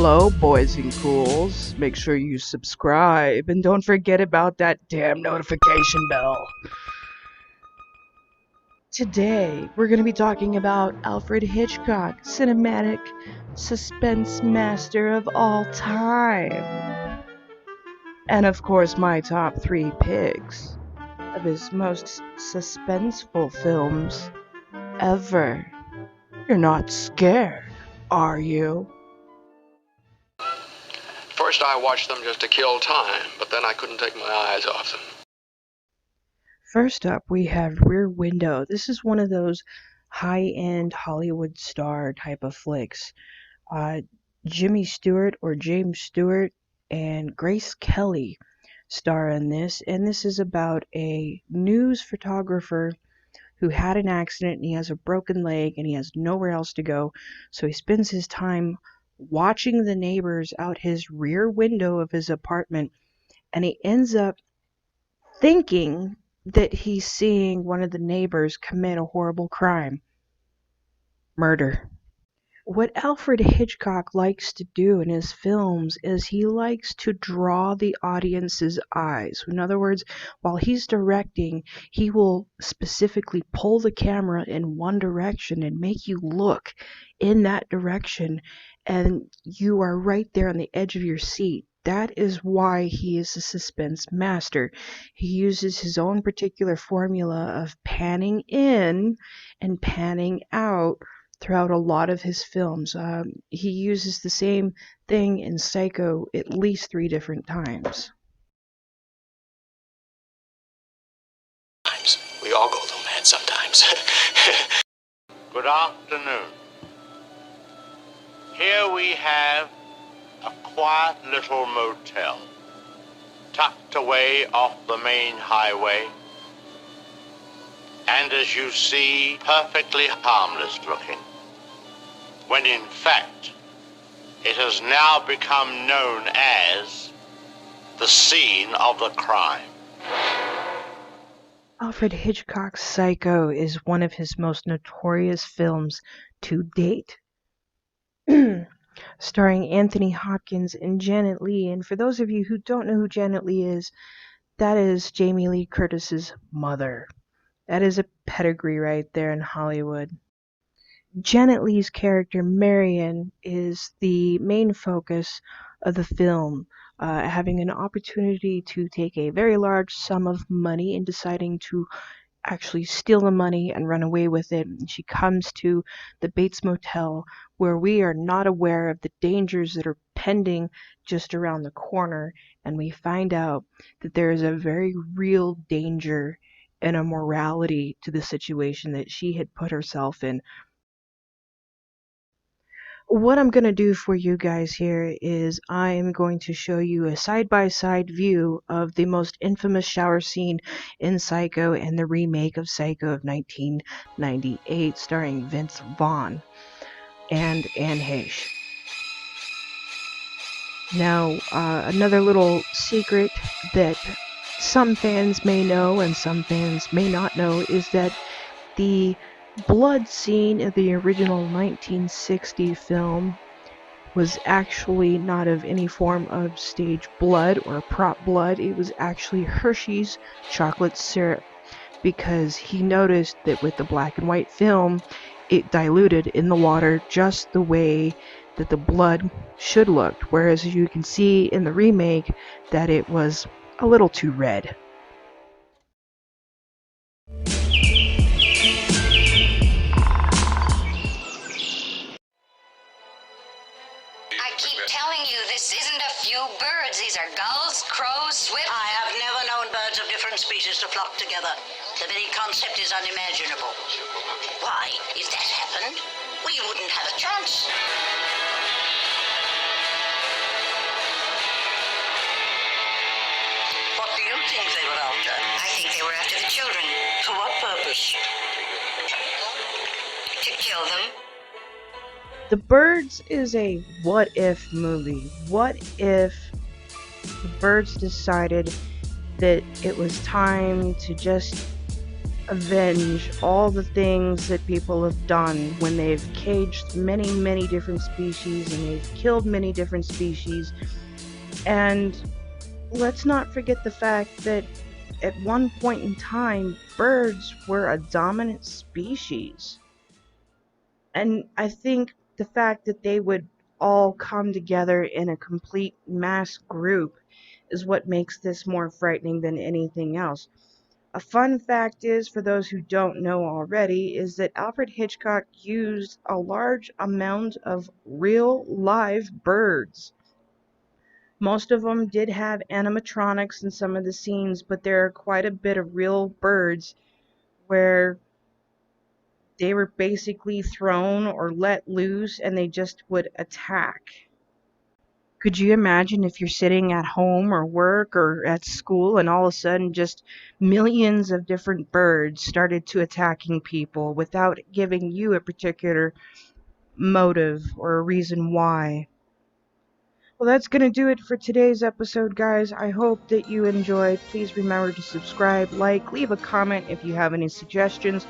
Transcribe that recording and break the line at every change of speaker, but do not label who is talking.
Hello, boys and ghouls. Make sure you subscribe and don't forget about that damn notification bell. Today, we're going to be talking about Alfred Hitchcock, cinematic suspense master of all time. And of course, my top 3 picks of his most suspenseful films ever. You're not scared, are you?
First I watched them just to kill time, but then I couldn't take my eyes off them.
First up, we have Rear Window. This is one of those high-end Hollywood star type of flicks. Jimmy Stewart or James Stewart and Grace Kelly star in this, and this is about a news photographer who had an accident and he has a broken leg and he has nowhere else to go, so he spends his time watching the neighbors out his rear window of his apartment, and he ends up thinking that he's seeing one of the neighbors commit a horrible crime. Murder. What Alfred Hitchcock likes to do in his films is he likes to draw the audience's eyes. In other words, while he's directing, he will specifically pull the camera in one direction and make you look in that direction, and you are right there on the edge of your seat. That is why he is a suspense master. He uses his own particular formula of panning in and panning out throughout a lot of his films. He uses the same thing in Psycho at least 3 different times.
We all go a little mad sometimes.
Good afternoon. Here we have a quiet little motel, tucked away off the main highway, and as you see, perfectly harmless looking, when in fact, it has now become known as the scene of the crime.
Alfred Hitchcock's Psycho is one of his most notorious films to date, starring Anthony Hopkins and Janet Leigh. And for those of you who don't know who Janet Leigh is, that is Jamie Lee Curtis's mother. That is a pedigree right there in Hollywood. Janet Leigh's character, Marion, is the main focus of the film, having an opportunity to take a very large sum of money and deciding to actually steal the money and run away with it. And she comes to the Bates Motel, where we are not aware of the dangers that are pending just around the corner, and we find out that there is a very real danger and a morality to the situation that she had put herself in. What I'm going to do for you guys here is I am going to show you a side-by-side view of the most infamous shower scene in Psycho and the remake of Psycho of 1998, starring Vince Vaughn and Anne Heche. Now, another little secret that some fans may know and some fans may not know is that the blood scene of the original 1960 film was actually not of any form of stage blood or prop blood. It was actually Hershey's chocolate syrup, because he noticed that with the black and white film, it diluted in the water just the way that the blood should look, whereas you can see in the remake that it was a little too red.
This isn't a few birds. These are gulls, crows, swifts.
I have never known birds of different species to flock together. The very concept is unimaginable. Why, if that happened, we wouldn't have a chance. What do you think they were after?
I think they were after the children.
For what purpose?
To kill them.
The Birds is a what-if movie. What if the Birds decided that it was time to just avenge all the things that people have done when they've caged many, many different species and they've killed many different species. And let's not forget the fact that at one point in time, birds were a dominant species. And I think the fact that they would all come together in a complete mass group is what makes this more frightening than anything else. A fun fact is, for those who don't know already, is that Alfred Hitchcock used a large amount of real live birds. Most of them did have animatronics in some of the scenes, but there are quite a bit of real birds where they were basically thrown or let loose and they just would attack. Could you imagine if you're sitting at home or work or at school and all of a sudden just millions of different birds started to attacking people without giving you a particular motive or a reason why? Well, that's going to do it for today's episode, guys. I hope that you enjoyed. Please remember to subscribe, like, leave a comment if you have any suggestions.